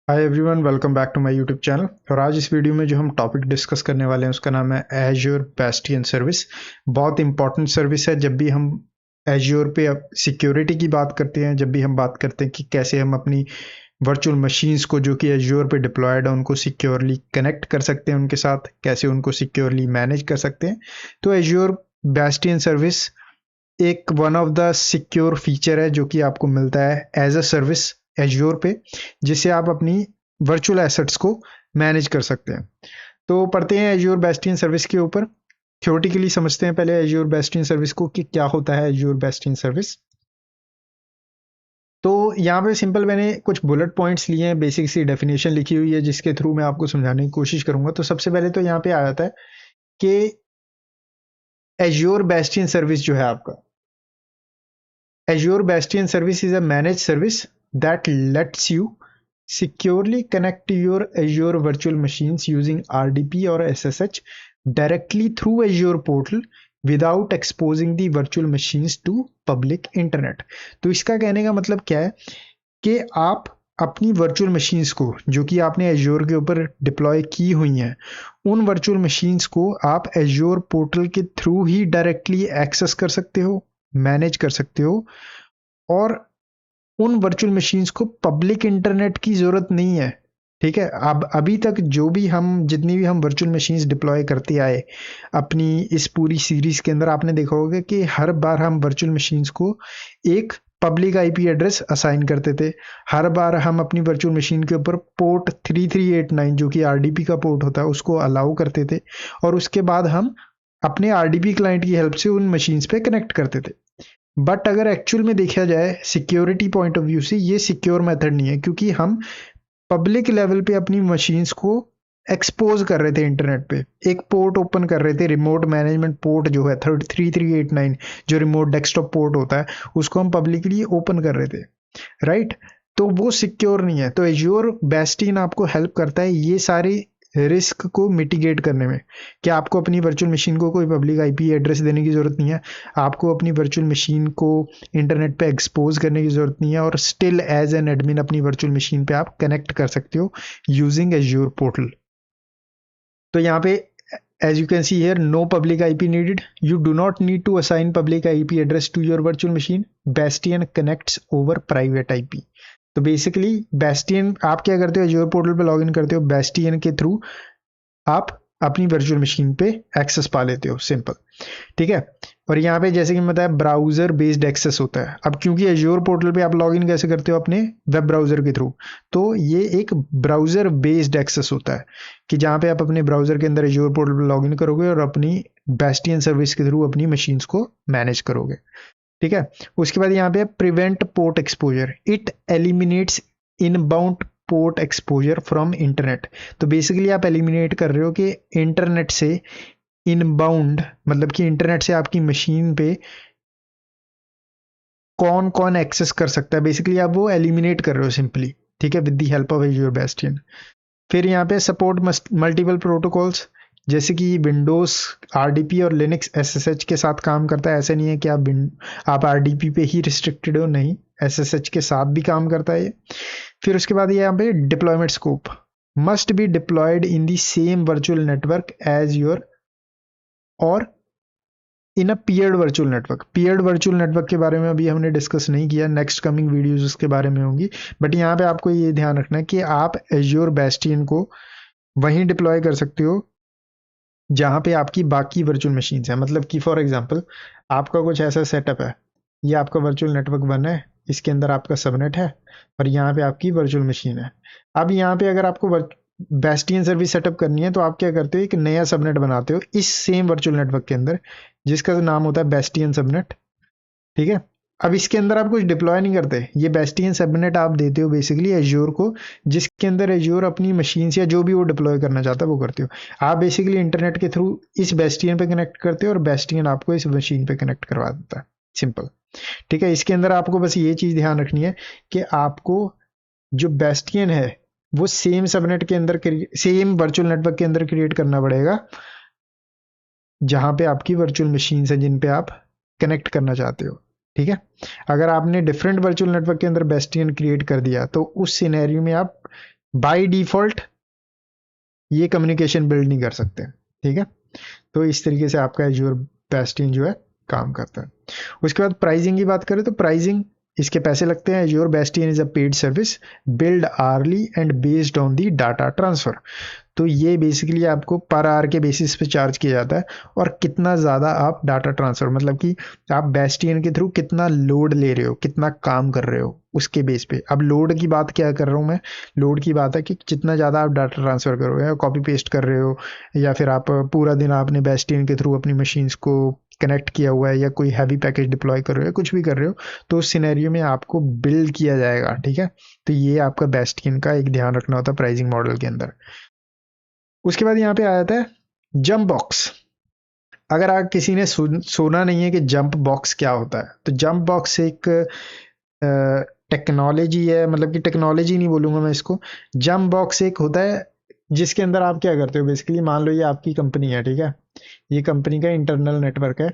Hi everyone, welcome back to my YouTube channel. और आज इस वीडियो में जो हम टॉपिक डिस्कस करने वाले हैं उसका नाम है एज्योर बेस्टियन सर्विस। बहुत इंपॉर्टेंट सर्विस है। जब भी हम एज्योर पे सिक्योरिटी की बात करते हैं, जब भी हम बात करते हैं कि कैसे हम अपनी वर्चुअल मशीन्स को जो कि एज्योर पे डिप्लॉयड है उनको सिक्योरली कनेक्ट कर सकते हैं, उनके साथ कैसे उनको सिक्योरली मैनेज कर सकते हैं, तो एज्योर बेस्टियन सर्विस एक one of the secure feature है जो कि आपको मिलता है एज अ सर्विस एज्योर पे, जिससे आप अपनी वर्चुअल एसेट्स को मैनेज कर सकते हैं। तो पढ़ते हैं एज्योर बेस्टियन सर्विस के ऊपर। थ्योरेटिकली समझते हैं पहले एज्योर बेस्टियन सर्विस को कि क्या होता है एज्योर बेस्टियन सर्विस। तो यहाँ पे सिंपल मैंने कुछ बुलेट पॉइंट्स लिए हैं, बेसिक सी डेफिनेशन लिखी हुई है जिसके थ्रू मैं आपको समझाने की कोशिश करूंगा। तो सबसे पहले तो यहाँ पे आ जाता है कि एज्योर बेस्टियन सर्विस जो है आपका, Azure Bastion service is a managed service that lets you securely connect to your Azure virtual machines using RDP or SSH directly through Azure portal without exposing the virtual machines to public internet। तो इसका कहने का मतलब क्या है कि आप अपनी वर्चुअल मशीन्स को जो कि आपने एज्योर के ऊपर डिप्लॉय की हुई हैं, उन वर्चुअल मशीन्स को आप एज्योर पोर्टल के थ्रू ही डायरेक्टली एक्सेस कर सकते हो, मैनेज कर सकते हो। और उन वर्चुअल मशीन्स को पब्लिक इंटरनेट की जरूरत नहीं है। ठीक है, अब अभी तक जो भी हम जितनी भी हम वर्चुअल मशीन्स डिप्लॉय करते आए अपनी इस पूरी सीरीज के अंदर, आपने देखा होगा कि हर बार हम वर्चुअल मशीन्स को एक पब्लिक आईपी एड्रेस असाइन करते थे। हर बार हम अपनी वर्चुअल मशीन के ऊपर पोर्ट 3389 जो कि आरडीपी का पोर्ट होता है उसको अलाउ करते थे, और उसके बाद हम अपने आरडीपी क्लाइंट की हेल्प से उन मशीन्स पे कनेक्ट करते थे। बट अगर एक्चुअल में देखा जाए सिक्योरिटी पॉइंट ऑफ व्यू से, ये सिक्योर मेथड नहीं है, क्योंकि हम पब्लिक लेवल पे अपनी मशीन्स को एक्सपोज कर रहे थे इंटरनेट पे। एक पोर्ट ओपन कर रहे थे, रिमोट मैनेजमेंट पोर्ट जो है 3389 जो रिमोट डेस्कटॉप पोर्ट होता है, उसको हम पब्लिकली ओपन कर रहे थे, राइट। तो वो सिक्योर नहीं है। तो एज्योर बेस्टियन आपको हेल्प करता है ये सारी रिस्क को मिटिगेट करने में, कि आपको अपनी वर्चुअल मशीन को कोई पब्लिक आईपी एड्रेस देने की जरूरत नहीं है, आपको अपनी वर्चुअल मशीन को इंटरनेट पे एक्सपोज करने की जरूरत नहीं है, और स्टिल एज एन एडमिन अपनी वर्चुअल मशीन पे आप कनेक्ट कर सकते हो यूजिंग एज्योर पोर्टल। तो यहाँ पे as you can see here, no public IP needed. You do not need to assign public IP address to your virtual machine. Bastion connects over private IP. तो basically bastion आप क्या करते हो, azure portal पे login करते हो, bastion के through आप अपनी वर्चुअल मशीन पे एक्सेस पा लेते हो, सिंपल। ठीक है। और यहाँ पे जैसे कि मैं बताया ब्राउजर बेस्ड एक्सेस होता है। अब क्योंकि एज्योर पोर्टल पे आप लॉगिन कैसे करते हो, अपने वेब ब्राउजर के थ्रू, तो ये एक ब्राउजर बेस्ड एक्सेस होता है कि जहाँ पे आप अपने ब्राउजर के अंदर एज्योर पोर्टल पे लॉगिन करोगे और अपनी बेस्टियन सर्विस के थ्रू अपनी मशीन्स को मैनेज करोगे। ठीक है। उसके बाद यहाँ पे prevent port exposure, it eliminates inbound port exposure from internet. तो बेसिकली आप एलिमिनेट कर रहे हो कि इंटरनेट से इनबाउंड, मतलब कि इंटरनेट से आपकी मशीन पे कौन कौन एक्सेस कर सकता है, बेसिकली आप वो एलिमिनेट कर रहे हो सिंपली। ठीक है, with the help of azure bastion. फिर यहाँ पे सपोर्ट मल्टीपल प्रोटोकॉल्स, जैसे कि विंडोज आरडीपी और लिनक्स एसएसएच के साथ काम करता है। ऐसा नहीं है कि आप आरडीपी पे ही रिस्ट्रिक्टेड हो, नहीं, एसएसएच के साथ भी काम करता है ये। फिर उसके बाद यहाँ पे deployment scope, must be deployed in the same virtual network as your or in a peered virtual network. Peered virtual network के बारे में अभी हमने डिस्कस नहीं किया, नेक्स्ट कमिंग वीडियोस उसके बारे में होंगी। बट यहाँ पे आपको ये ध्यान रखना है कि आप एज्योर बेस्टियन को वहीं डिप्लॉय कर सकते हो जहाँ पे आपकी बाकी वर्चुअल मशीन्स हैं। मतलब कि फॉर एग्जांपल आपका कुछ ऐसा सेटअप है, ये आपका वर्चुअल नेटवर्क 1 है, इसके अंदर आपका सबनेट है और यहाँ पे आपकी वर्चुअल मशीन है। अब यहाँ पे अगर आपको बेस्टियन सर्विस सेटअप करनी है तो आप क्या करते हो, एक नया सबनेट बनाते हो इस सेम वर्चुअल नेटवर्क के अंदर, जिसका नाम होता है बेस्टियन सबनेट। ठीक है। अब इसके अंदर आप कुछ डिप्लॉय नहीं करते, ये बेस्टियन सबनेट आप देते हो बेसिकली एज्योर को, जिसके अंदर एज्योर अपनी मशीन या जो भी वो डिप्लॉय करना चाहता है वो करते हो। आप बेसिकली इंटरनेट के थ्रू इस बेस्टियन पे कनेक्ट करते हो और बेस्टियन आपको इस मशीन पे कनेक्ट करवा देता है, सिंपल। ठीक है। इसके अंदर आपको बस ये चीज ध्यान रखनी है कि आपको जो बेस्टियन है वो सेम सबनेट के अंदर, सेम वर्चुअल नेटवर्क के अंदर क्रिएट करना पड़ेगा जहां पे आपकी वर्चुअल मशीन है जिन पे आप कनेक्ट करना चाहते हो। ठीक है। अगर आपने डिफरेंट वर्चुअल नेटवर्क के अंदर बेस्टियन क्रिएट कर दिया तो उस सिनेरियो में आप बाय डिफॉल्ट ये कम्युनिकेशन बिल्ड नहीं कर सकते, ठीक है। तो इस तरीके से आपका एज्योर बेस्टियन जो है काम करता है। उसके बाद प्राइसिंग की बात करें तो प्राइसिंग इसके पैसे लगते हैं। Azure bastion is a paid service build early and based on the data transfer. तो ये बेसिकली आपको पर आवर के बेसिस पे चार्ज किया जाता है, और कितना ज़्यादा आप डाटा ट्रांसफर, मतलब कि आप बेस्टियन के थ्रू कितना लोड ले रहे हो, कितना काम कर रहे हो, उसके बेस पे। अब लोड की बात क्या कर रहा हूँ मैं, लोड की बात है कि जितना ज़्यादा आप डाटा ट्रांसफर करो या कॉपी पेस्ट कर रहे हो, या फिर आप पूरा दिन आपने बेस्टियन के थ्रू अपनी मशीन्स को कनेक्ट किया हुआ है, या कोई हैवी पैकेज डिप्लॉय कर रहे हो, कुछ भी कर रहे हो, तो उस सिनेरियो में आपको बिल्ड किया जाएगा, ठीक है। तो ये आपका बेस्टियन का एक ध्यान रखना होता है प्राइसिंग मॉडल के अंदर। उसके बाद यहाँ पे आ जाता है जंप बॉक्स। अगर आप किसी ने सुना नहीं है कि जंप बॉक्स क्या होता है, तो जंप बॉक्स एक टेक्नोलॉजी है, मतलब कि टेक्नोलॉजी नहीं बोलूंगा मैं इसको। जंप बॉक्स एक होता है जिसके अंदर आप क्या करते हो, बेसिकली मान लो ये आपकी कंपनी है, ठीक है। ये कंपनी का इंटरनल नेटवर्क है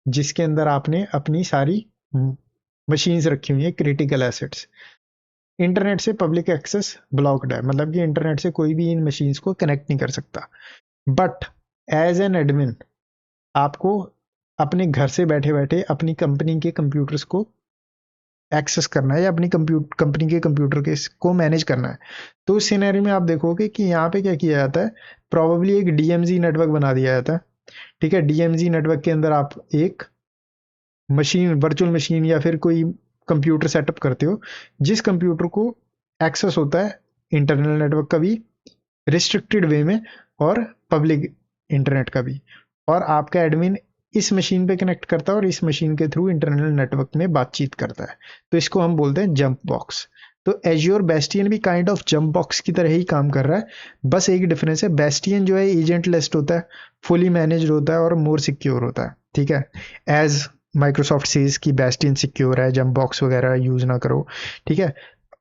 जिसके अंदर आपने अपनी सारी मशीन्स रखी हुई है, क्रिटिकल एसेट्स। इंटरनेट से पब्लिक एक्सेस ब्लॉक्ड है, मतलब कि इंटरनेट से कोई भी इन मशीन्स को कनेक्ट नहीं कर सकता। बट एज एन एडमिन आपको अपने घर से बैठे बैठे अपनी कंपनी के कंप्यूटर्स को एक्सेस करना है, या अपनी कंपनी के कंप्यूटर के को मैनेज करना है। तो उस सिनेरियो में आप देखोगे कि यहाँ पे क्या किया जाता है, प्रॉबली एक डीएमजी नेटवर्क बना दिया जाता है, ठीक है। डीएमजी नेटवर्क के अंदर आप एक मशीन, वर्चुअल मशीन या फिर कोई कंप्यूटर सेटअप करते हो, जिस कंप्यूटर को एक्सेस होता है इंटरनल नेटवर्क का भी रिस्ट्रिक्टेड वे में, और पब्लिक इंटरनेट का भी। और आपका एडमिन इस मशीन पे कनेक्ट करता है और इस मशीन के थ्रू इंटरनल नेटवर्क में बातचीत करता है। तो इसको हम बोलते हैं जंप बॉक्स। तो एज्योर बेस्टियन भी काइंड ऑफ जंप बॉक्स की तरह ही काम कर रहा है, बस एक डिफरेंस है, बेस्टियन जो है एजेंट लेस्ट होता है, फुली मैनेज होता है और मोर सिक्योर होता है, ठीक है। एज माइक्रोसॉफ्ट सीज की बेस्टियन सिक्योर है, जंप बॉक्स वगैरह यूज ना करो, ठीक है।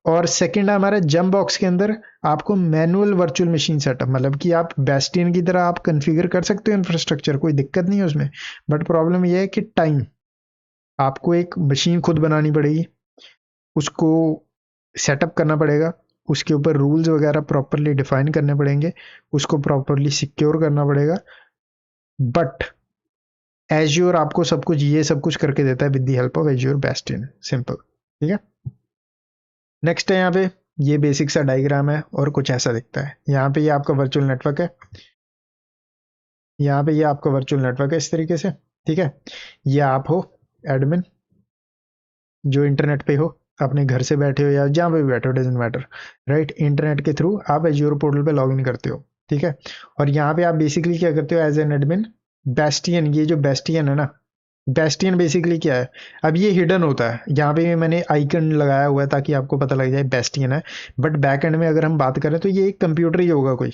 और सेकंड है हमारा जंप बॉक्स के अंदर आपको मैनुअल वर्चुअल मशीन सेटअप, मतलब कि आप बेस्टियन की तरह आप कॉन्फ़िगर कर सकते हो इंफ्रास्ट्रक्चर, कोई दिक्कत नहीं है उसमें। बट प्रॉब्लम यह है कि टाइम, आपको एक मशीन खुद बनानी पड़ेगी, उसको सेटअप करना पड़ेगा, उसके ऊपर रूल्स वगैरह प्रॉपरली डिफाइन करने पड़ेंगे, उसको प्रॉपरली सिक्योर करना पड़ेगा। बट एज्योर आपको सब कुछ, ये सब कुछ करके देता है with the help of azure bastion, simple, ठीक है। नेक्स्ट है यहाँ पे, ये बेसिक सा डायग्राम है और कुछ ऐसा दिखता है। यहाँ पे ये आपका वर्चुअल नेटवर्क है, यहाँ पे ये आपका वर्चुअल नेटवर्क है इस तरीके से, ठीक है। ये आप हो एडमिन जो इंटरनेट पे हो, अपने घर से बैठे हो या जहाँ पे भी बैठे हो, डजेंट मैटर, राइट। इंटरनेट के थ्रू आप एज्योर पोर्टल पे लॉग इन करते हो, ठीक है। और यहाँ पे आप बेसिकली क्या करते हो एज एन एडमिन, बेस्टियन, ये जो बेस्टियन है ना, बेस्टियन बेसिकली क्या है, अब ये हिडन होता है, यहाँ पे मैंने आइकन लगाया हुआ है ताकि आपको पता लग जाए बेस्टियन है। बट बैक एंड में अगर हम बात करें तो ये एक कंप्यूटर ही होगा कोई,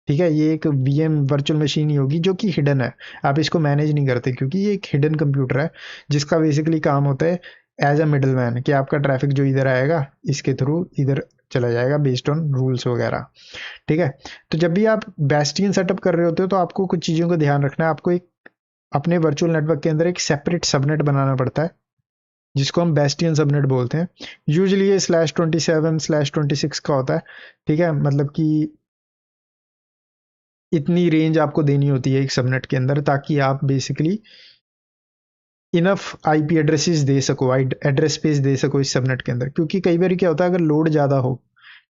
ठीक है। ये एक वीएम वर्चुअल मशीन ही होगी जो कि हिडन है, आप इसको मैनेज नहीं करते क्योंकि ये एक हिडन कंप्यूटर है जिसका बेसिकली काम होता है एज अ मिडल मैन, कि आपका ट्रैफिक जो इधर आएगा इसके थ्रू इधर चला जाएगा बेस्ड ऑन रूल्स वगैरह, ठीक है। तो जब भी आप बेस्टियन सेटअप कर रहे होते हो तो आपको कुछ चीज़ों का ध्यान रखना है। आपको एक अपने वर्चुअल नेटवर्क के अंदर एक सेपरेट सबनेट बनाना पड़ता है जिसको हम बेस्टियन सबनेट बोलते हैं। यूजुअली ये /27/26 का होता है, ठीक है। मतलब कि इतनी रेंज आपको देनी होती है एक सबनेट के अंदर ताकि आप बेसिकली इनफ आईपी एड्रेसेस दे सको, एड्रेस स्पेस दे सको इस सबनेट के अंदर। क्योंकि कई बार क्या होता है, अगर लोड ज़्यादा हो,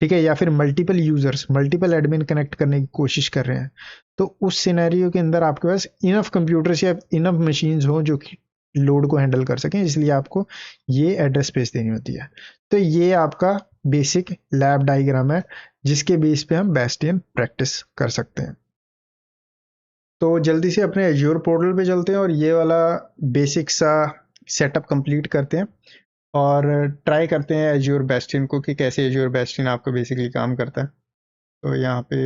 ठीक है, या फिर multiple users, multiple admin connect करने की कोशिश कर रहे हैं, तो उस सिनेरियो के अंदर आपके पास इनफ कंप्यूटर्स या इनफ मशीन्स हो जो कि लोड को हैंडल कर सकें, इसलिए आपको ये एड्रेस स्पेस देनी होती है। तो ये आपका बेसिक लैब डायग्राम है जिसके बेस पे हम बेस्टियन प्रैक्टिस कर सकते हैं। तो जल्दी से अपने एज्योर पोर्टल पे चलते हैं और ये वाला बेसिक सा सेटअप कंप्लीट करते हैं और ट्राई करते हैं एज्योर बेस्टियन को कि कैसे एज्योर बेस्टियन आपको बेसिकली काम करता है। तो यहाँ पे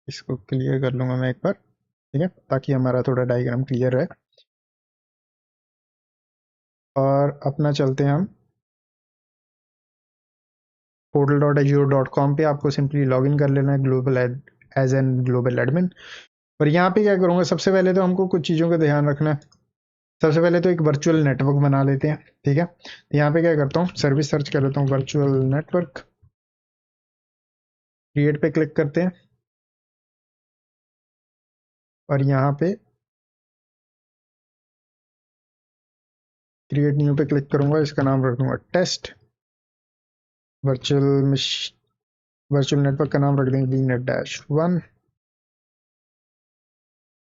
इसको क्लियर कर लूँगा मैं एक बार, ठीक है, ताकि हमारा थोड़ा डायग्राम क्लियर रहे। और अपना चलते हैं हम portal.azure.com पे, आपको सिंपली लॉग इन कर लेना है global as an global admin. और यहाँ पे क्या करूँगा, सबसे पहले तो हमको कुछ चीज़ों का ध्यान रखना है। सबसे पहले तो एक वर्चुअल नेटवर्क बना लेते हैं, ठीक है। तो यहाँ पे क्या करता हूँ, सर्विस सर्च कर लेता हूँ, वर्चुअल नेटवर्क, क्रिएट पे क्लिक करते हैं और यहाँ पे क्रिएट न्यू पे क्लिक करूंगा, इसका नाम रख दूंगा टेस्ट। वर्चुअल वर्चुअल नेटवर्क का नाम रख देंगे VNet-1।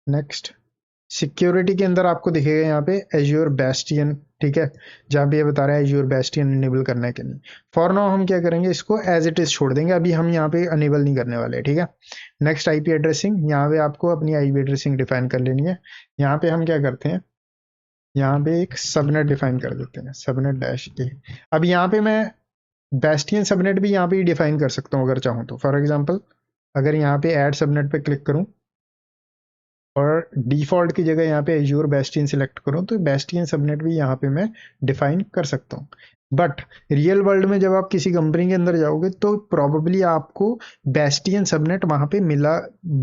नेक्स्ट, सिक्योरिटी के अंदर आपको दिखेगा यहाँ पे एज्योर बेस्टियन, ठीक है, जहाँ पे ये बता रहा है एज्योर बेस्टियन इनेबल करने के लिए। फॉर नाउ हम क्या करेंगे, इसको एज इट इज छोड़ देंगे, अभी हम यहाँ पे अनेबल नहीं करने वाले, ठीक है। नेक्स्ट, आईपी एड्रेसिंग, यहाँ पे आपको अपनी आईपी एड्रेसिंग डिफाइन कर लेनी है। यहाँ पे हम क्या करते हैं, यहाँ पे एक सबनेट डिफाइन कर देते हैं, सबनेट-a। अब यहाँ पे मैं बेस्टियन सबनेट भी यहाँ पे डिफाइन कर सकता हूँ अगर चाहूँ तो। फॉर एग्जाम्पल, अगर यहाँ पे ऐड सबनेट पे क्लिक करूँ और डिफॉल्ट की जगह यहाँ पे एज्योर बेस्टियन सिलेक्ट करूँ, तो बेस्टियन सबनेट भी यहाँ पे मैं डिफाइन कर सकता हूँ। बट रियल वर्ल्ड में जब आप किसी कंपनी के अंदर जाओगे तो प्रोबेबली आपको बेस्टियन सबनेट वहाँ पे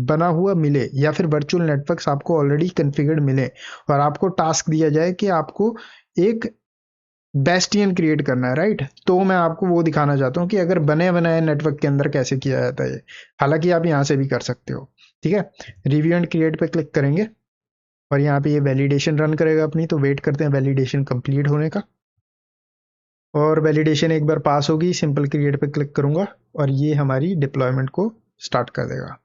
बना हुआ मिले, या फिर वर्चुअल नेटवर्क्स आपको ऑलरेडी कॉन्फ़िगर्ड मिले और आपको टास्क दिया जाए कि आपको एक बेस्टियन क्रिएट करना है, राइट। तो मैं आपको वो दिखाना चाहता हूँ कि अगर बने बनाए नेटवर्क के अंदर कैसे किया जाता है ये। हालांकि आप यहाँ से भी कर सकते हो, ठीक है। रिव्यू एंड क्रिएट पे क्लिक करेंगे और यहाँ पे ये वैलिडेशन रन करेगा अपनी, तो वेट करते हैं वैलिडेशन कंप्लीट होने का। और वैलिडेशन एक बार पास होगी, सिंपल क्रिएट पे क्लिक करूंगा और ये हमारी डिप्लॉयमेंट को स्टार्ट कर देगा।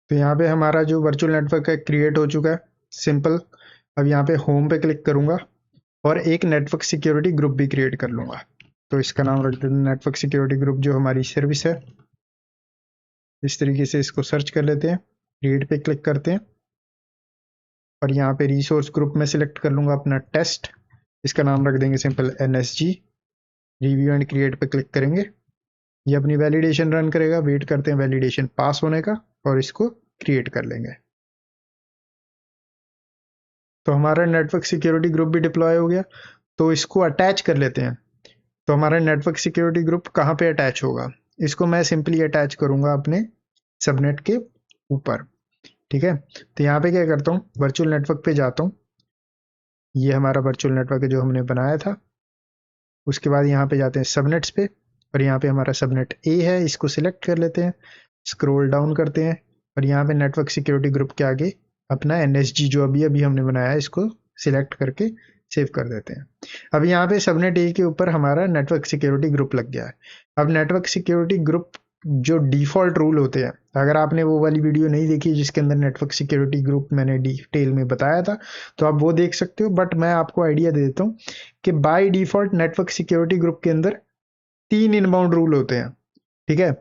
तो यहाँ पे हमारा जो वर्चुअल नेटवर्क है क्रिएट हो चुका है, सिंपल। अब यहाँ पे होम पे क्लिक करूंगा और एक नेटवर्क सिक्योरिटी ग्रुप भी क्रिएट कर लूंगा। तो इसका नाम रख देते हैं नेटवर्क सिक्योरिटी ग्रुप, जो हमारी सर्विस है। इस तरीके से इसको सर्च कर लेते हैं, क्रिएट पे क्लिक करते हैं और यहाँ पे रिसोर्स ग्रुप में सिलेक्ट कर लूंगा अपना टेस्ट। इसका नाम रख देंगे simple NSG। Review and create पे क्लिक करेंगे, ये अपनी वैलिडेशन रन करेगा, वेट करते हैं वैलिडेशन पास होने का और इसको क्रिएट कर लेंगे। तो हमारा नेटवर्क सिक्योरिटी ग्रुप भी डिप्लॉय हो गया। तो इसको अटैच कर लेते हैं। तो हमारा नेटवर्क सिक्योरिटी ग्रुप कहाँ पे अटैच होगा, इसको मैं सिंपली अटैच करूंगा अपने सबनेट के ऊपर, ठीक है। तो यहाँ पे क्या करता हूँ, वर्चुअल नेटवर्क पे जाता हूँ, ये हमारा वर्चुअल नेटवर्क है जो हमने बनाया था। उसके बाद यहाँ पे जाते हैं सबनेट्स पे और यहाँ पे हमारा सबनेट A है, इसको सिलेक्ट कर लेते हैं, स्क्रॉल डाउन करते हैं और यहाँ पे नेटवर्क सिक्योरिटी ग्रुप के आगे अपना NSG जो अभी अभी हमने बनाया है इसको सिलेक्ट करके सेव कर देते हैं। अब यहाँ पे सबनेट A के ऊपर हमारा नेटवर्क सिक्योरिटी ग्रुप लग गया है। अब नेटवर्क सिक्योरिटी ग्रुप जो डिफॉल्ट रूल होते हैं, अगर आपने वो वाली वीडियो नहीं देखी जिसके अंदर नेटवर्क सिक्योरिटी ग्रुप मैंने डिटेल में बताया था, तो आप वो देख सकते हो। बट मैं आपको आइडिया दे देता हूँ कि by default network security group के अंदर 3 इनबाउंड रूल होते हैं, ठीक है।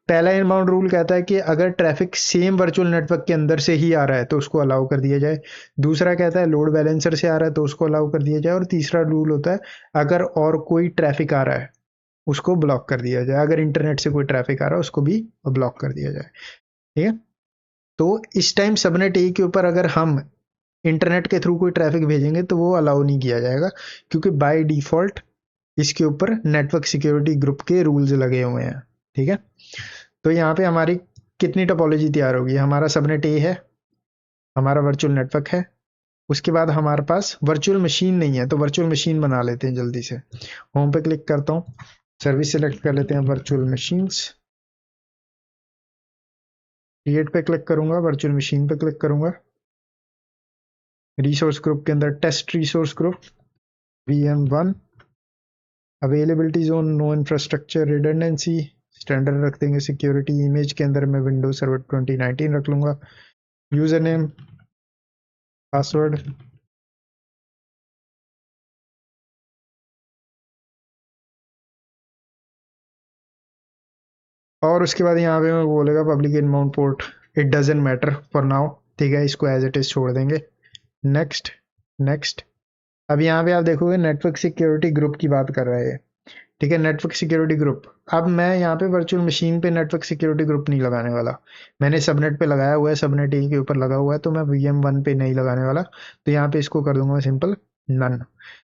पहला इनबाउंड रूल कहता है कि अगर ट्रैफिक सेम वर्चुअल नेटवर्क के अंदर से ही आ रहा है तो उसको अलाउ कर दिया जाए। दूसरा कहता है लोड बैलेंसर से आ रहा है तो उसको अलाउ कर दिया जाए। और तीसरा रूल होता है अगर और कोई ट्रैफिक आ रहा है उसको ब्लॉक कर दिया जाए, अगर इंटरनेट से कोई ट्रैफिक आ रहा है उसको भी ब्लॉक कर दिया जाए, ठीक है। तो इस टाइम सबनेट ए के ऊपर अगर हम इंटरनेट के थ्रू कोई ट्रैफिक भेजेंगे तो वो अलाउ नहीं किया जाएगा, क्योंकि बाय डिफॉल्ट इसके ऊपर नेटवर्क सिक्योरिटी ग्रुप के रूल्स लगे हुए हैं, ठीक है। तो यहाँ पे हमारी कितनी टोपोलॉजी तैयार होगी, हमारा सबनेट ए है, हमारा वर्चुअल नेटवर्क है, उसके बाद हमारे पास वर्चुअल मशीन नहीं है तो वर्चुअल मशीन बना लेते हैं जल्दी से। होम पे क्लिक करता हूँ, सर्विस सेलेक्ट कर लेते हैं वर्चुअल मशीन्स, क्रिएट पे क्लिक करूंगा, वर्चुअल मशीन पे क्लिक करूंगा, रिसोर्स ग्रुप के अंदर test resource group VM1, availability zone, no infrastructure redundancy, standard रख देंगे सिक्योरिटी। इमेज के अंदर मैं विंडोज सर्वर 2019 रख लूंगा। यूजर नेम, पासवर्ड, और उसके बाद यहाँ पे मैं बोलेगा public inbound port, it doesn't matter for now, ठीक है, इसको एज इट इज छोड़ देंगे। Next, next. अब यहाँ पे आप देखोगे नेटवर्क सिक्योरिटी ग्रुप की बात कर रहा है, ठीक है, नेटवर्क सिक्योरिटी ग्रुप। अब मैं यहाँ पे वर्चुअल मशीन पे नेटवर्क सिक्योरिटी ग्रुप नहीं लगाने वाला, मैंने सबनेट पे लगाया हुआ है, सबनेट ए के ऊपर लगा हुआ है, तो मैं VM1 पे नहीं लगाने वाला। तो यहाँ पे इसको कर दूंगा सिंपल नन।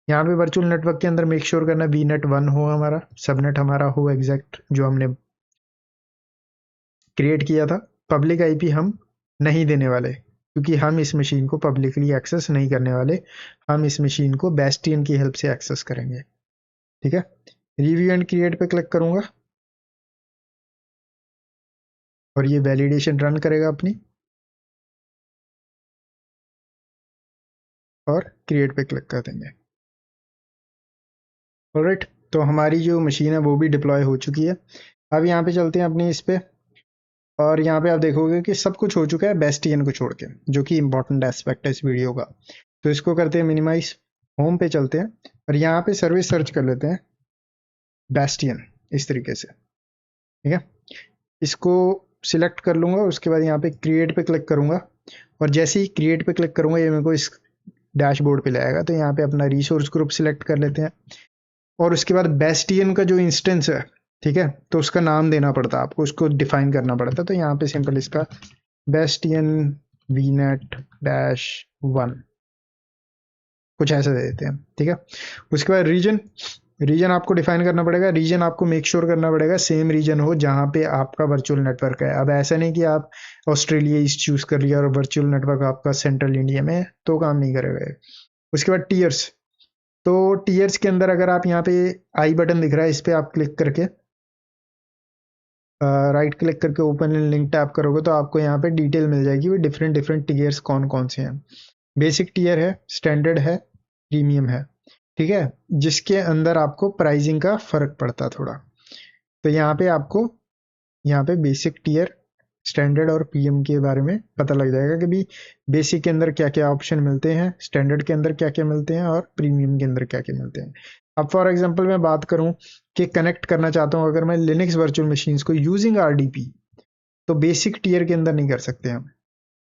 यहाँ पे वर्चुअल नेटवर्क के अंदर मेक श्योर करना VNet1 हो, हमारा सबनेट हमारा हो एग्जैक्ट जो हमने क्रिएट किया था। पब्लिक IP हम नहीं देने वाले, क्योंकि हम इस मशीन को पब्लिकली एक्सेस नहीं करने वाले, हम इस मशीन को बेस्टियन की हेल्प से एक्सेस करेंगे। ठीक है, रिव्यू एंड क्रिएट पे क्लिक करूंगा और ये वैलिडेशन रन करेगा अपनी, और क्रिएट पे क्लिक कर देंगे। ऑलराइट, तो हमारी जो मशीन है वो भी डिप्लॉय हो चुकी है। अब यहाँ पे चलते हैं अपनी इस पे, और यहाँ पे आप देखोगे कि सब कुछ हो चुका है बेस्टियन को छोड़ के, जो कि इंपॉर्टेंट एस्पेक्ट है इस वीडियो का। तो इसको करते हैं मिनिमाइज, होम पे चलते हैं और यहाँ पे सर्विस सर्च कर लेते हैं बेस्टियन, इस तरीके से। ठीक है, इसको सिलेक्ट कर लूंगा, उसके बाद यहाँ पे क्रिएट पे क्लिक करूंगा, और जैसे ही क्रिएट पे क्लिक करूंगा ये मेरे को इस डैशबोर्ड पे लाएगा। तो यहाँ पे अपना रिसोर्स ग्रुप सिलेक्ट कर लेते हैं, और उसके बाद बेस्टियन का जो इंस्टेंस है, ठीक है, तो उसका नाम देना पड़ता है आपको, उसको डिफाइन करना पड़ता है। तो यहाँ पे सिंपल इसका बेस्टियन वीनेट डैश 1 कुछ ऐसा दे देते हैं। ठीक है, उसके बाद रीजन, रीजन आपको डिफाइन करना पड़ेगा। रीजन आपको मेक श्योर करना पड़ेगा सेम रीजन हो जहां पे आपका वर्चुअल नेटवर्क है। अब ऐसा नहीं कि आप ऑस्ट्रेलिया ईस्ट चूज कर लिया और वर्चुअल नेटवर्क आपका सेंट्रल इंडिया में है, तो काम नहीं करेगा। उसके बाद टीयर्स, तो टीयर्स के अंदर अगर आप यहाँ पे आई बटन दिख रहा है, इस पे आप क्लिक करके राइट क्लिक करके ओपन इन लिंक टैप करोगे तो आपको यहाँ पे डिटेल मिल जाएगी वो डिफरेंट डिफरेंट टीयर्स कौन कौन से हैं। बेसिक टीयर है, स्टैंडर्ड है, प्रीमियम है। ठीक है, जिसके अंदर आपको प्राइसिंग का फर्क पड़ता थोड़ा। तो यहाँ पे आपको यहाँ पे बेसिक टीयर, स्टैंडर्ड और प्रीमियम के बारे में पता लग जाएगा कि भी बेसिक के अंदर क्या क्या ऑप्शन मिलते हैं, स्टैंडर्ड के अंदर क्या क्या मिलते हैं, और प्रीमियम के अंदर क्या क्या मिलते हैं। अब फॉर एग्जांपल मैं बात करूं कि कनेक्ट करना चाहता हूं अगर मैं लिनक्स वर्चुअल मशीन्स को यूजिंग आरडीपी, तो बेसिक टीयर के अंदर नहीं कर सकते हम,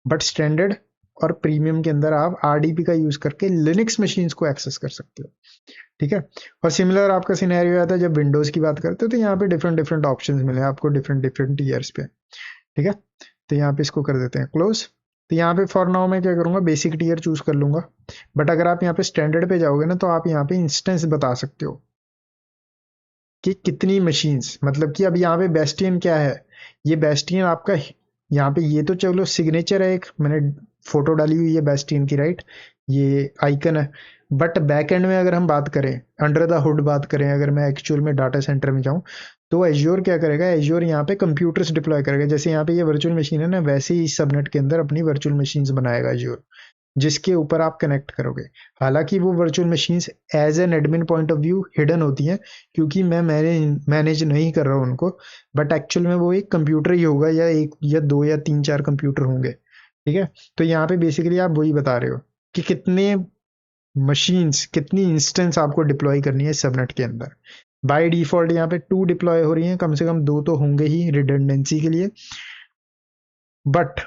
बट स्टैंडर्ड और प्रीमियम के अंदर आप आरडीपी का यूज करके लिनक्स मशीन्स को एक्सेस कर सकते हो। ठीक है, और सिमिलर आपका सिनेरियो आता है जब विंडोज की बात करते हो, तो यहाँ पे डिफरेंट डिफरेंट ऑप्शंस मिले आपको डिफरेंट डिफरेंट ईयर्स पे। ठीक है, तो यहाँ पे इसको कर देते हैं क्लोज। तो यहाँ पे फॉर नाउ मैं क्या करूंगा, बेसिक टीयर चूज कर लूंगा। बट अगर आप यहाँ पे स्टैंडर्ड पे जाओगे ना, तो आप यहाँ पे इंस्टेंस बता सकते हो कि कितनी मशीन्स, मतलब कि अब यहाँ पे बेस्टियन क्या है, ये बेस्टियन आपका यहाँ पे, ये तो चलो सिग्नेचर है, एक मैंने फोटो डाली हुई है बेस्टियन की, राइट, ये आइकन है। बट बैक एंड में अगर हम बात करें, अंडर द हुड बात करें, अगर मैं एक्चुअल में डाटा सेंटर में जाऊं, तो एज्योर क्या करेगा, एज्योर यहाँ पे कंप्यूटर्स डिप्लॉय करेगा। जैसे यहाँ पे ये वर्चुअल मशीन है ना, वैसे ही इस सबनेट के अंदर अपनी वर्चुअल मशीन्स बनाएगा एज्योर, जिसके ऊपर आप कनेक्ट करोगे। हालांकि वो virtual machines as an admin point of view hidden होती हैं, क्योंकि मैं मैनेज नहीं कर रहा हूँ उनको, बट एक्चुअल में वो एक कंप्यूटर ही होगा, या एक या दो या तीन चार कंप्यूटर होंगे। ठीक है, तो यहाँ पे बेसिकली आप वही बता रहे हो कि कितने मशीन्स, कितनी इंस्टेंस आपको डिप्लॉय करनी है सबनेट के अंदर। बाय डिफॉल्ट यहाँ पे 2 डिप्लॉय हो रही हैं, कम से कम 2 तो होंगे ही रिडंडेंसी के लिए, बट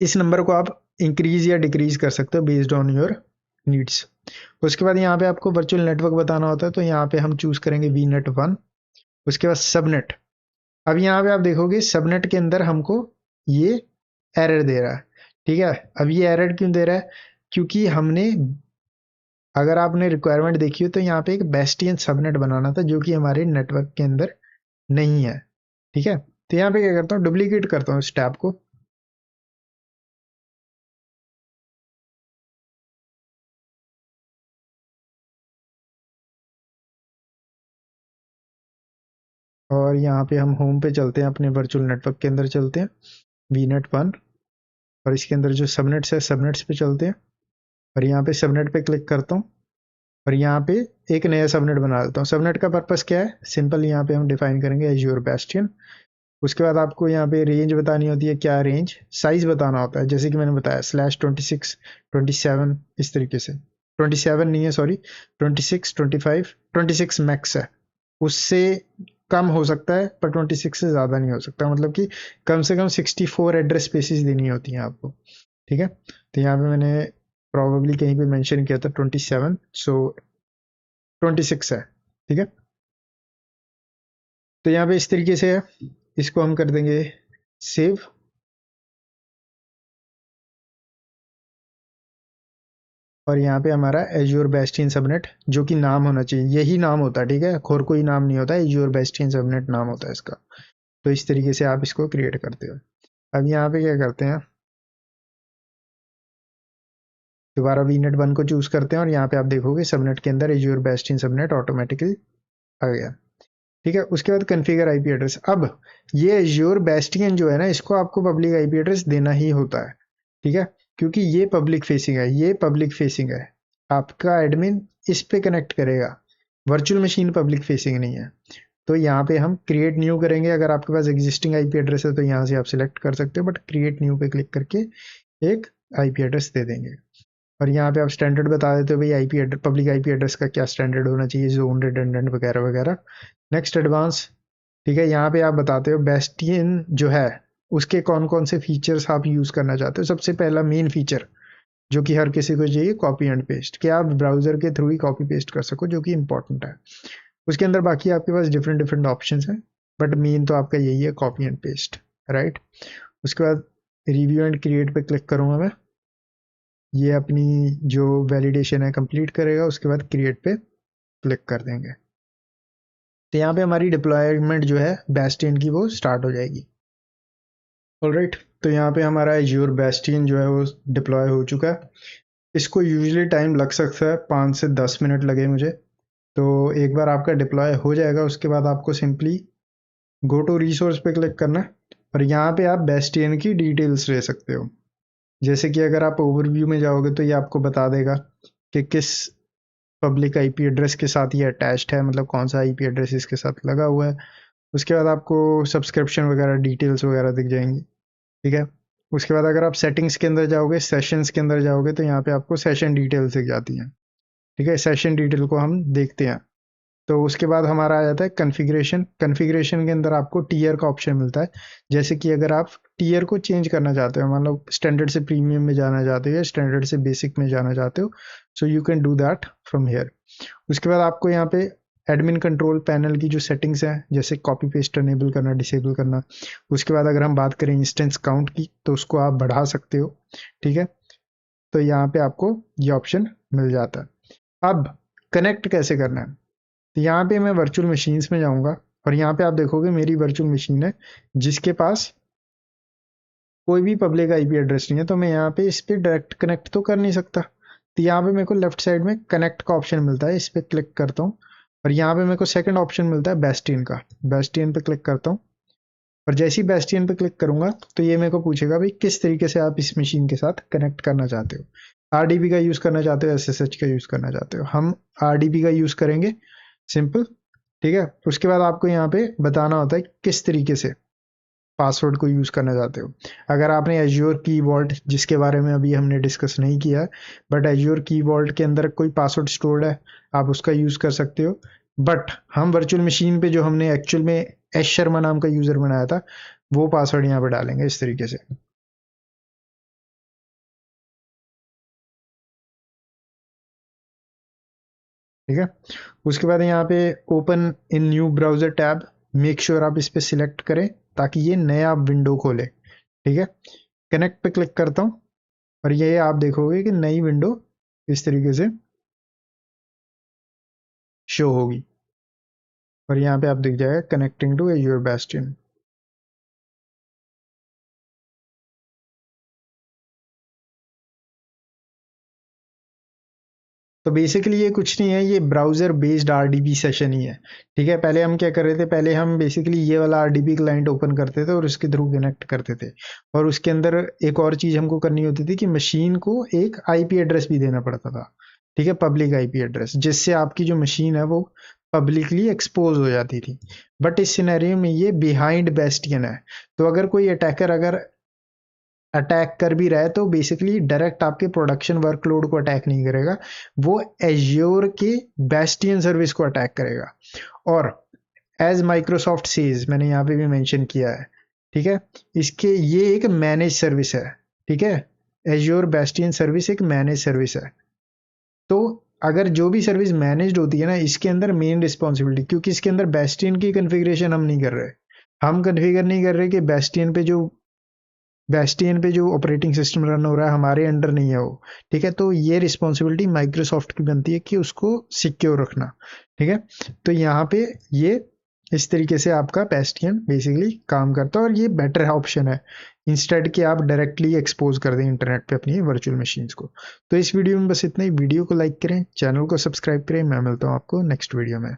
इस नंबर को आप इंक्रीज या डिक्रीज कर सकते हो बेस्ड ऑन योर नीड्स। उसके बाद यहाँ पे आपको वर्चुअल नेटवर्क बताना होता है, तो यहाँ पे हम चूज करेंगे वीनेट 1। उसके बाद सबनेट, अब यहाँ पे आप देखोगे सबनेट के अंदर हमको ये एरर दे रहा है। ठीक है, अब ये एरर क्यों दे रहा है, क्योंकि हमने, अगर आपने रिक्वायरमेंट देखी हो तो यहाँ पे एक बेस्टियन सबनेट बनाना था, जो कि हमारे नेटवर्क के अंदर नहीं है। ठीक है, तो यहाँ पे क्या करता हूँ, डुप्लीकेट करता हूँ इस टैब को, और यहाँ पे हम होम पे चलते हैं, अपने वर्चुअल नेटवर्क के अंदर चलते हैं, वीनेट 1, और इसके अंदर जो सबनेट्स है सबनेट्स पे चलते हैं, और यहाँ पे सबनेट पे क्लिक करता हूँ, और यहाँ पे एक नया सबनेट बना देता हूँ। सबनेट का पर्पस क्या है, सिंपल यहाँ पे हम डिफाइन करेंगे एज्योर बेस्टियन। उसके बाद आपको यहाँ पे रेंज बतानी होती है, क्या रेंज, साइज बताना होता है, जैसे कि मैंने बताया /26, 27, इस तरीके से। 27 नहीं है, सॉरी, 26, 25, 26 मैक्स है, उससे कम हो सकता है, पर 26 से ज़्यादा नहीं हो सकता। मतलब कि कम से कम 64 एड्रेस स्पेसिस देनी होती हैं आपको। ठीक है, तो यहाँ पे मैंने प्रॉबेबली कहीं पे मेंशन किया था 27, सो 26 है। ठीक है, तो यहाँ पे इस तरीके से है, इसको हम कर देंगे सेव, और यहाँ पे हमारा एज्योर बेस्टियन सबनेट, जो कि नाम होना चाहिए, यही नाम होता है। ठीक है, और कोई नाम नहीं होता, एज्योर बेस्टियन सबनेट नाम होता है इसका। तो इस तरीके से आप इसको क्रिएट करते हो। अब यहाँ पे क्या करते हैं, दोबारा वीनेट 1 को चूज करते हैं और यहाँ पे आप देखोगे सबनेट के अंदर एज्योर बेस्टियन सबनेट ऑटोमेटिकली आ गया। ठीक है, उसके बाद कॉन्फ़िगर आईपी एड्रेस। अब ये एज्योर बेस्टियन जो है ना, इसको आपको पब्लिक आईपी एड्रेस देना ही होता है। ठीक है, क्योंकि ये पब्लिक फेसिंग है, ये पब्लिक फेसिंग है, आपका एडमिन इस पे कनेक्ट करेगा, वर्चुअल मशीन पब्लिक फेसिंग नहीं है। तो यहाँ पे हम क्रिएट न्यू करेंगे। अगर आपके पास एग्जिस्टिंग आईपी एड्रेस है तो यहाँ से आप सिलेक्ट कर सकते हो, बट क्रिएट न्यू पे क्लिक करके एक आईपी एड्रेस दे देंगे। और यहाँ पे आप स्टैंडर्ड बता देते हो भाई IP address, public IP address का क्या स्टैंडर्ड होना चाहिए, जोन, रिडंडेंट वगैरह वगैरह। Next advance. ठीक है, यहाँ पे आप बताते हो बेस्टियन जो है उसके कौन कौन से फीचर्स आप यूज करना चाहते हो। सबसे पहला मेन फीचर जो कि हर किसी को चाहिए, कॉपी एंड पेस्ट, कि आप ब्राउजर के थ्रू ही कॉपी पेस्ट कर सको, जो कि इंपॉर्टेंट है। उसके अंदर बाकी आपके पास डिफरेंट डिफरेंट ऑप्शंस हैं, बट मेन तो आपका यही है, कॉपी एंड पेस्ट, राइट। उसके बाद रिव्यू एंड क्रिएट पे क्लिक करूंगा मैं, ये अपनी जो वैलिडेशन है कंप्लीट करेगा, उसके बाद क्रिएट पे क्लिक कर देंगे। तो यहाँ पे हमारी डिप्लॉयमेंट जो है बेस्टियन की वो स्टार्ट हो जाएगी। ऑलराइट, तो यहाँ पे हमारा एज्योर बेस्टियन जो है वो डिप्लॉय हो चुका है। इसको यूजुअली टाइम लग सकता है 5 से 10 मिनट लगे मुझे। तो एक बार आपका डिप्लॉय हो जाएगा, उसके बाद आपको सिंपली गो टू रिसोर्स पे क्लिक करना है और यहाँ पे आप बेस्टियन की डिटेल्स ले सकते हो। जैसे कि अगर आप ओवरव्यू में जाओगे तो ये आपको बता देगा कि किस पब्लिक आईपी एड्रेस के साथ ये अटैच्ड है, मतलब कौन सा आईपी एड्रेस इसके साथ लगा हुआ है। उसके बाद आपको सब्सक्रिप्शन वगैरह डिटेल्स वगैरह दिख जाएंगी। ठीक है, उसके बाद अगर आप सेटिंग्स के अंदर जाओगे, सेशंस के अंदर जाओगे, तो यहाँ पे आपको सेशन डिटेल्स दिख जाती हैं। ठीक है, सेशन डिटेल को हम देखते हैं। तो उसके बाद हमारा आ जाता है कॉन्फ़िगरेशन। कॉन्फ़िगरेशन के अंदर आपको टीयर का ऑप्शन मिलता है। जैसे कि अगर आप टीयर को चेंज करना चाहते हो, मान लो स्टैंडर्ड से प्रीमियम में जाना चाहते हो या स्टैंडर्ड से बेसिक में जाना चाहते हो, so you can do that from here. उसके बाद आपको यहाँ पे एडमिन कंट्रोल पैनल की जो सेटिंग्स हैं, जैसे कॉपी पेस्ट अनेबल करना, डिसेबल करना। उसके बाद अगर हम बात करें इंस्टेंस काउंट की, तो उसको आप बढ़ा सकते हो। ठीक है, तो यहाँ पे आपको ये ऑप्शन मिल जाता है। अब कनेक्ट कैसे करना है, तो यहाँ पे मैं वर्चुअल मशीन्स में जाऊंगा और यहाँ पे आप देखोगे मेरी वर्चुअल मशीन है जिसके पास कोई भी पब्लिक आईपी एड्रेस नहीं है। तो मैं यहाँ पे इस पे डायरेक्ट कनेक्ट तो कर नहीं सकता, तो यहाँ पे मेरे को लेफ्ट साइड में कनेक्ट का ऑप्शन मिलता है, इस पे क्लिक करता हूँ और यहाँ पे मेरे को सेकंड ऑप्शन मिलता है बेस्टियन का। बेस्टियन पे क्लिक करता हूँ और जैसे ही बेस्टियन पे क्लिक करूंगा तो ये मेरे को पूछेगा भाई किस तरीके से आप इस मशीन के साथ कनेक्ट करना चाहते हो, आरडीबी का यूज करना चाहते हो, एसएसएच का यूज करना चाहते हो। हम आरडीबी का यूज करेंगे, सिंपल। ठीक है, उसके बाद आपको यहाँ पे बताना होता है किस तरीके से पासवर्ड को यूज करना चाहते हो। अगर आपने एज्योर की वॉल्ट, जिसके बारे में अभी हमने डिस्कस नहीं किया, बट एज्योर की वॉल्ट के अंदर कोई पासवर्ड स्टोर्ड है, आप उसका यूज कर सकते हो। बट हम वर्चुअल मशीन पे जो हमने एक्चुअल में एस शर्मा नाम का यूजर बनाया था, वो पासवर्ड यहाँ पे डालेंगे इस तरीके से। ठीक है, उसके बाद यहाँ पे open in new browser tab, make sure आप इस पे सिलेक्ट करें ताकि ये नया विंडो खोले। ठीक है, कनेक्ट पे क्लिक करता हूँ और ये आप देखोगे कि नई विंडो इस तरीके से शो होगी और यहाँ पे आप दिख जाएगा कनेक्टिंग टू एज्योर बेस्टियन। तो बेसिकली ये कुछ नहीं है, ये ब्राउजर बेस्ड आरडीबी सेशन ही है। ठीक है, पहले हम क्या कर रहे थे, पहले हम बेसिकली ये वाला आरडीबी क्लाइंट ओपन करते थे और उसके थ्रू कनेक्ट करते थे, और उसके अंदर एक और चीज हमको करनी होती थी कि मशीन को एक आईपी एड्रेस भी देना पड़ता था। ठीक है, पब्लिक आईपी एड्रेस, जिससे आपकी जो मशीन है वो पब्लिकली एक्सपोज हो जाती थी। बट इस सिनेरियो में ये बिहाइंड बेस्टियन है, तो अगर कोई अटैकर अगर अटैक कर भी रहा है तो बेसिकली डायरेक्ट आपके प्रोडक्शन वर्कलोड को अटैक नहीं करेगा, वो एज्योर के बेस्टियन सर्विस को अटैक करेगा। और एज माइक्रोसॉफ्ट सेज, मैंने यहाँ पे भी मेंशन किया है, ठीक है, इसके ये एक मैनेज सर्विस है। ठीक है, एज्योर बेस्टियन सर्विस एक मैनेज सर्विस है। तो अगर जो भी सर्विस मैनेज्ड होती है ना, इसके अंदर मेन रिस्पॉन्सिबिलिटी, क्योंकि इसके अंदर बेस्टियन की कन्फिग्रेशन हम नहीं कर रहे, हम कन्फिगर नहीं कर रहे कि बेस्टियन पे जो ऑपरेटिंग सिस्टम रन हो रहा है हमारे अंडर नहीं है वो। ठीक है, तो ये रिस्पॉन्सिबिलिटी माइक्रोसॉफ्ट की बनती है कि उसको सिक्योर रखना। ठीक है, तो यहाँ पे ये इस तरीके से आपका बेस्टियन बेसिकली काम करता है और ये बेटर ऑप्शन है। इंस्टेड कि आप डायरेक्टली एक्सपोज कर दें इंटरनेट पे अपनी वर्चुअल मशीन्स को। तो इस वीडियो में बस इतना ही। वीडियो को लाइक करें, चैनल को सब्सक्राइब करें। मैं मिलता हूँ आपको नेक्स्ट वीडियो में।